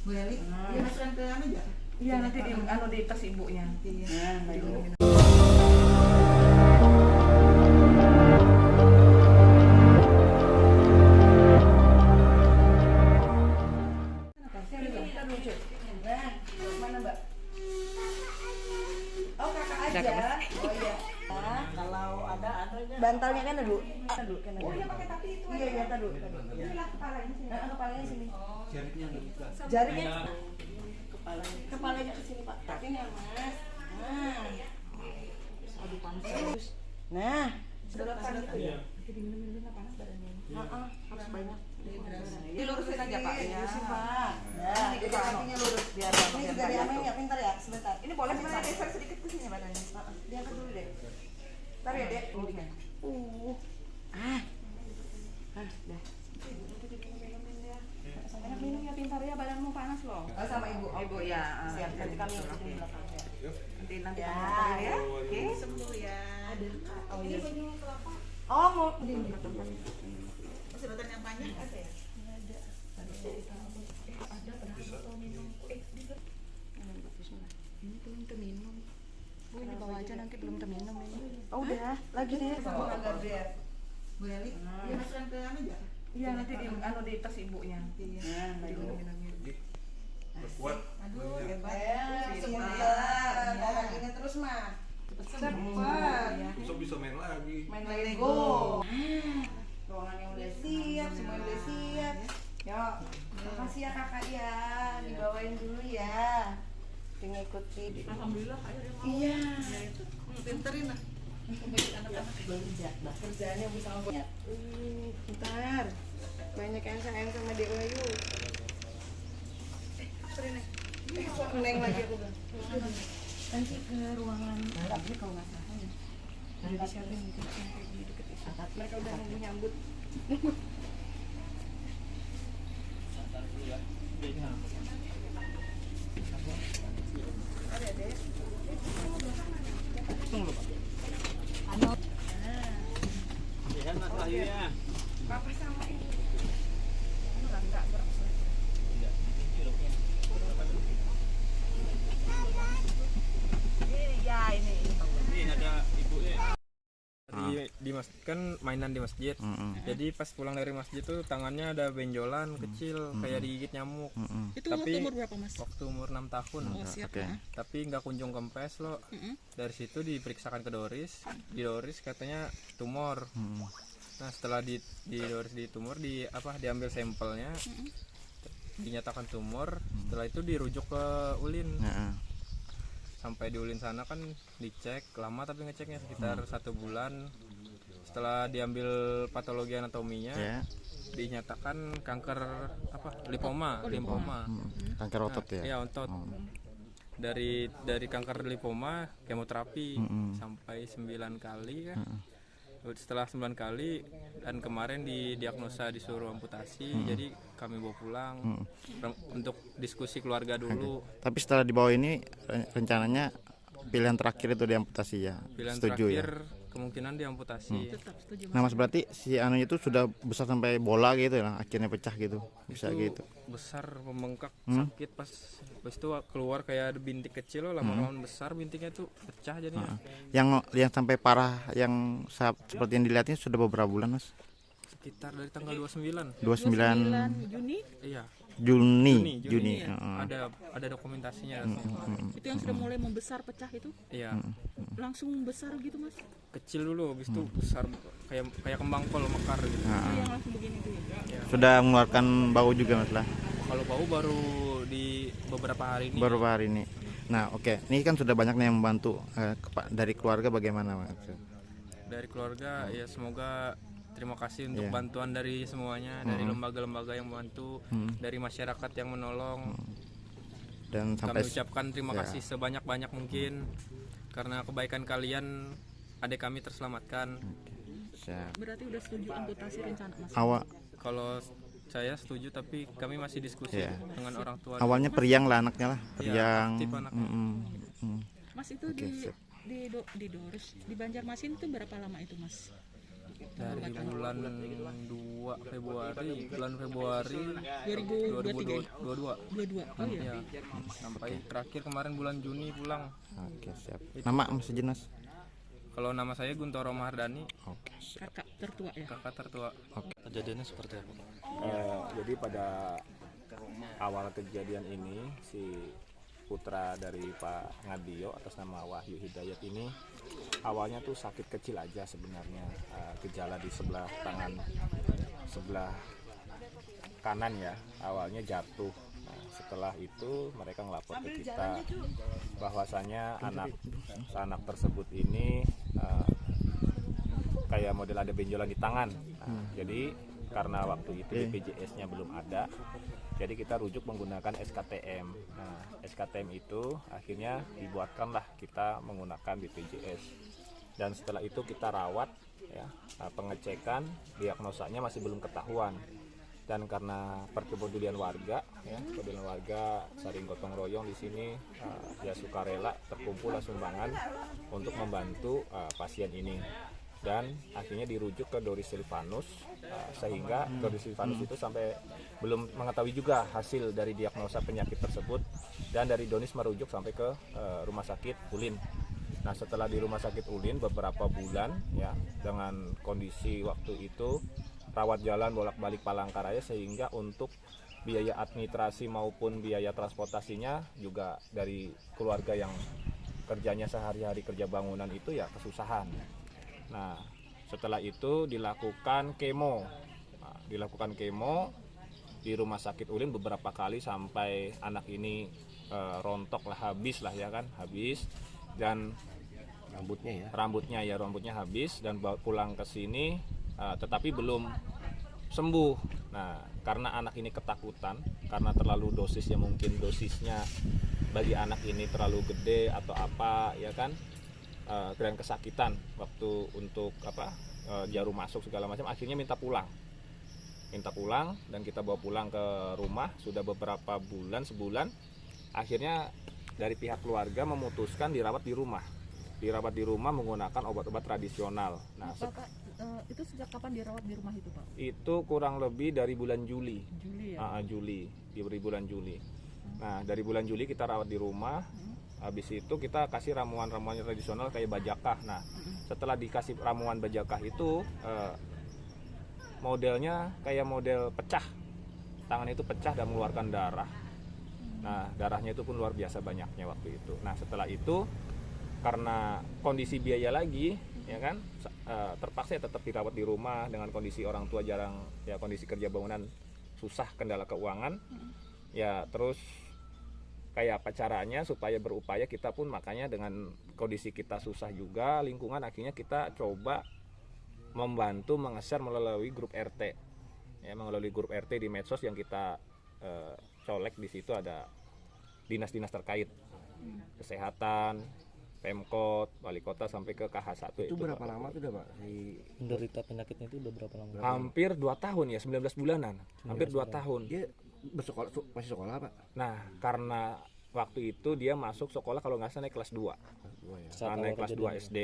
Bu Eli, dia masukkan ke anu aja? Iya, nanti di tas ibunya. Iya. Mana Mbak? Oh, kakak aja. Oh iya. Kalau ada Bantalnya kan dulu. Oh iya pakai tapi itu. Iya, tadu. Inilah kepalanya sini. Kepalanya sini. Jaringnya nggak buka. Jaringnya kepalanya ke sini, Pak. Kakinya, Mas. Nah. Aduh panas. Nah, sedotan gitu ya. Jadi minum panas badannya. Harus banyak. Dilurusin aja, Pak. Dilurusin, Pak. Nah, jadi kakinya lurus. Biar Ini juga diamin ya, pintar ya, sebentar. Ini boleh sebenarnya geser sedikit ke sini badannya. Diangkat dulu deh. Ntar ya, Dek. Dah. Banyak minum ya, pintar ya, badanmu panas loh. Oh, sama Ibu. Ibu ya. Siap, nanti kami ikut di Oke. belakang ya. Nanti Ya. kamu ya. Oke. Sembuh ya. Oh iya. Oh, mau di Sedotan yang panjang ada ya? Ini belum terminum. Bu, ini bawa aja nanti belum terminum ini. Oh, udah. Lagi deh sama Kak Gabriel. Bu Eli, dia masukkan ke anu aja? Iya, nanti di tas ibunya. Nah, Minum-minum. Kuat. aduh, hebat. Sebentar. Kakinya terus, mah. Cepat. Besok bisa main lagi. Main Lego. Ruangannya udah siap, semuanya udah siap. Yuk, makasih ya kakak ya, dibawain dulu ya. Ngikuti. Alhamdulillah akhirnya mau. Iya. Pinterin lah. Kerjaannya bisa ngomong. Bentar. Banyak yang sayang sama Dek Wayu. Neng lagi aku bilang. Nanti ke ruangan tapi kalau nggak salah ya. Udah disiapin gitu sampai di deket itu. Mereka udah nunggu nyambut. Ada deh. Tunggu Pak. Ya, Mas akhirnya. Papa sama ini. Enggak gerak. Ini ada ibunya. Kan mainan di masjid. Jadi pas pulang dari masjid tuh tangannya ada benjolan kecil kayak digigit nyamuk. Itu Tapi waktu umur berapa Mas? Waktu umur 6 tahun. Oh siap ya. Tapi nggak kunjung kempes loh. Dari situ diperiksakan ke Doris. Di Doris katanya tumor. Nah setelah di Doris di tumor diambil sampelnya, dinyatakan tumor. Setelah itu dirujuk ke Ulin. Sampai di Ulin sana kan dicek lama, tapi ngeceknya sekitar 1 bulan. Setelah diambil patologi anatominya, dinyatakan kanker limfoma. Kanker otot ya? Iya, otot. Dari kanker limfoma kemoterapi sampai 9 kali kan. Setelah 9 kali dan kemarin didiagnosa disuruh amputasi, jadi kami bawa pulang untuk diskusi keluarga dulu. Tapi setelah dibawa ini rencananya pilihan terakhir itu diamputasi ya? Pilihan Setuju terakhir ya? kemungkinan diamputasi. Tetap setuju Mas. Nah Mas, berarti si anunya itu sudah besar sampai bola gitu ya, akhirnya pecah gitu, bisa Itu gitu? besar, membengkak, sakit pas itu keluar kayak ada bintik kecil, lama-lama besar bintiknya tuh pecah jadinya. Yang sampai parah yang seperti yang dilihatnya sudah beberapa bulan Mas? Sekitar dari tanggal 29. 29 Juni Iya. Juni. Ada dokumentasinya. itu yang sudah mulai membesar pecah itu Iya. langsung besar gitu Mas. Kecil dulu, habis itu besar kayak kembang kol mekar gitu. Itu yang langsung begini tuh ya. Sudah mengeluarkan bau juga Mas lah? Kalau bau baru di beberapa hari ini. Beberapa hari ini. Nah oke, ini kan sudah banyak nih yang membantu. Dari keluarga bagaimana Mas? Dari keluarga ya semoga terima kasih untuk bantuan dari semuanya, dari lembaga-lembaga yang membantu, dari masyarakat yang menolong. Dan Kami sampai ucapkan terima kasih sebanyak-banyak mungkin, karena kebaikan kalian adik kami terselamatkan. Berarti udah setuju amputasi rencana Mas. Kalau saya setuju, tapi kami masih diskusi dengan orang tua. Awalnya periang lah anaknya lah, periang. Aktif anaknya. Mas itu di Doris di Banjarmasin itu berapa lama itu Mas? dari bulan 2 Februari 2023 2022 22. Oh iya. ya sampai terakhir kemarin bulan Juni pulang. Oke, siap. Nama masih jelas. Kalau nama saya Guntoro Mahardani, Oke, siap. Kakak tertua ya. kakak tertua. Kejadiannya seperti apa? Jadi pada awal kejadian ini si putra dari Pak Ngadio atas nama Wahyu Hidayat ini awalnya tuh sakit kecil aja sebenarnya, gejala di sebelah tangan sebelah kanan ya, awalnya jatuh. Nah, setelah itu mereka ngelapor ke kita bahwasanya anak tersebut ini kayak model ada benjolan di tangan. Nah, jadi karena waktu itu BPJS-nya belum ada, jadi kita rujuk menggunakan SKTM. Nah, SKTM itu akhirnya dibuatkanlah kita menggunakan BPJS. Dan setelah itu kita rawat, ya, pengecekan, diagnosanya masih belum ketahuan. Dan karena perkepedulian warga, ya, kepedulian warga saling gotong royong di sini, ya sukarela terkumpul sumbangan untuk membantu pasien ini. Dan akhirnya dirujuk ke Doris Silvanus, sehingga Doris Silvanus itu sampai belum mengetahui juga hasil dari diagnosa penyakit tersebut, dan dari Donis merujuk sampai ke rumah sakit Ulin. Nah, setelah di rumah sakit Ulin beberapa bulan ya, dengan kondisi waktu itu rawat jalan bolak-balik Palangkaraya, sehingga untuk biaya administrasi maupun biaya transportasinya juga dari keluarga yang kerjanya sehari-hari kerja bangunan itu ya kesusahan. Nah, setelah itu dilakukan kemo. Nah, dilakukan kemo di rumah sakit Ulin beberapa kali sampai anak ini rontok lah, habis lah ya kan, habis, dan rambutnya habis, dan pulang ke sini tetapi belum sembuh. Nah, karena anak ini ketakutan karena terlalu dosisnya, mungkin dosisnya bagi anak ini terlalu gede atau apa ya kan, dan kesakitan waktu untuk jarum masuk segala macam, akhirnya minta pulang, dan kita bawa pulang ke rumah. Sudah beberapa bulan, sebulan, akhirnya dari pihak keluarga memutuskan dirawat di rumah menggunakan obat-obat tradisional. Nah, Bapak, itu sejak kapan dirawat di rumah itu, Pak? itu kurang lebih dari bulan Juli. Juli ya. Di bulan Juli. Nah, dari bulan Juli kita rawat di rumah. Habis itu kita kasih ramuan-ramuan tradisional kayak bajakah. Nah, setelah dikasih ramuan bajakah itu, modelnya kayak model pecah. Tangan itu pecah dan mengeluarkan darah. Nah, darahnya itu pun luar biasa banyaknya waktu itu. Nah, setelah itu karena kondisi biaya lagi, ya kan, terpaksa tetap dirawat di rumah dengan kondisi orang tua jarang, ya kondisi kerja bangunan susah, kendala keuangan. Ya, terus kayak apa caranya supaya berupaya kita pun, makanya dengan kondisi kita susah juga, lingkungan akhirnya kita coba membantu mengeser melalui grup RT ya, melalui grup RT di medsos yang kita colek. Di situ ada dinas-dinas terkait, kesehatan, Pemkot, wali kota, sampai ke KH1. Itu berapa lama tuh udah Pak Menderita penyakitnya itu udah berapa lama? Hampir 2 tahun ya, 19 bulanan, hampir 2 tahun. dia bersekolah, masih sekolah Pak? Nah, karena waktu itu dia masuk sekolah kalau nggak salah naik kelas 2. Naik kelas 2 SD.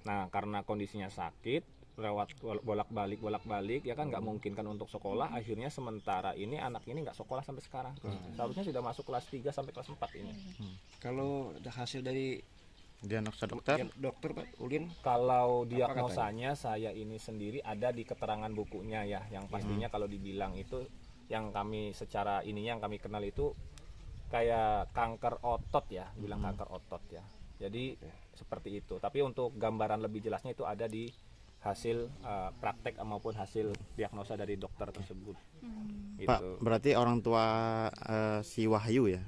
Nah, karena kondisinya sakit, lewat bolak-balik ya kan, nggak mungkin kan untuk sekolah. Akhirnya sementara ini anak ini nggak sekolah sampai sekarang. Seharusnya sudah masuk kelas 3 sampai kelas 4 ini. Kalau ada hasil dari Dia anak dokter. dokter Pak Ulin, Kalau diagnosanya saya ini sendiri ada di keterangan bukunya ya, yang pastinya kalau dibilang itu yang kami secara ininya yang kami kenal itu kayak kanker otot ya, bilang kanker otot ya. Jadi seperti itu. Tapi untuk gambaran lebih jelasnya itu ada di hasil praktek maupun hasil diagnosa dari dokter tersebut. Pak, berarti orang tua si Wahyu ya?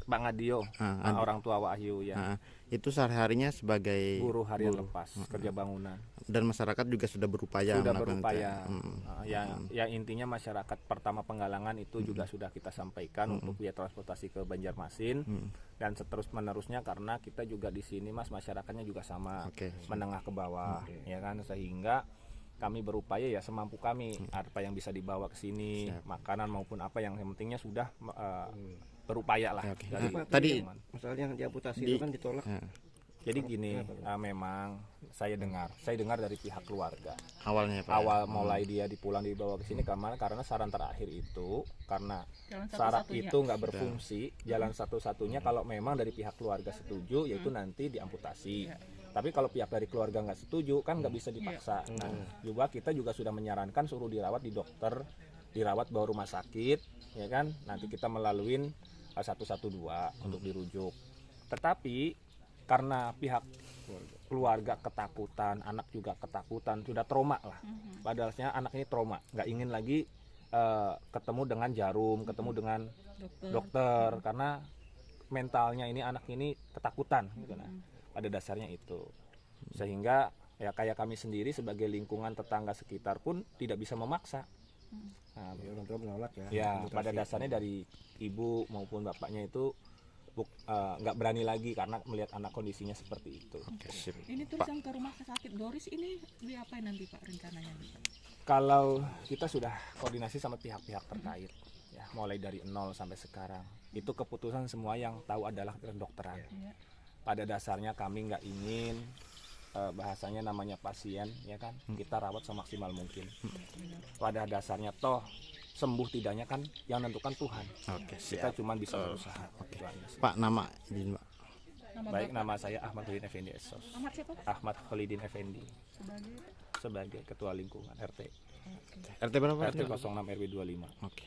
Bang Adio, orang tua Wahyu ya. Itu sehari-harinya sebagai Buruh harian lepas, kerja bangunan. Dan masyarakat juga sudah berupaya Sudah melakukan berupaya. itu. Yang intinya masyarakat pertama Penggalangan itu juga sudah kita sampaikan untuk biaya transportasi ke Banjarmasin, dan seterus menerusnya karena kita juga di sini Mas, masyarakatnya juga sama, menengah ke bawah ya kan, sehingga kami berupaya ya semampu kami, apa yang bisa dibawa ke sini, makanan maupun apa yang pentingnya sudah berupaya lah. Oke. Dari Tadi masalah yang diamputasi itu kan ditolak Jadi gini, memang saya dengar dari pihak keluarga. Awalnya Pak. Awal mulai dia dipulang dibawa ke sini karena saran terakhir itu karena Jalan syarat satu-satunya. itu nggak berfungsi, jalan satu-satunya kalau memang dari pihak keluarga setuju yaitu nanti diamputasi. Tapi kalau pihak dari keluarga nggak setuju kan nggak bisa dipaksa. Nah, juga kita juga sudah menyarankan suruh dirawat di dokter, dirawat bawa rumah sakit, ya kan? Nanti kita melaluin 112 untuk dirujuk. Tetapi karena pihak keluarga ketakutan, anak juga ketakutan, sudah trauma lah. Padahalnya anak ini trauma, nggak ingin lagi ketemu dengan jarum, ketemu dengan dokter karena mentalnya ini anak ini ketakutan gitu nah. Pada dasarnya itu. Sehingga ya kayak kami sendiri sebagai lingkungan tetangga sekitar pun tidak bisa memaksa. Nah, Ya, orang tua menolak ya. ya pada dasarnya dari ibu maupun bapaknya itu nggak berani lagi karena melihat anak kondisinya seperti itu. Ini terus yang ke rumah sakit Doris ini diapain nanti Pak rencananya? Kalau kita sudah koordinasi sama pihak-pihak terkait, ya mulai dari nol sampai sekarang, itu keputusan semua yang tahu adalah kedokteran. Pada dasarnya kami nggak ingin bahasanya namanya pasien, ya kan, kita rawat semaksimal mungkin. Pada dasarnya toh sembuh tidaknya kan yang menentukan Tuhan. Oke, Kita siap. cuma bisa berusaha. Itu aja sih. Pak, nama izin Pak. Baik, nama saya Ahmad Khalidin Effendi Esos. Ahmad siapa? Ahmad Khalidin Effendi Sebagai sebagai ketua lingkungan RT RT berapa? RT 06 RW 25. Oke.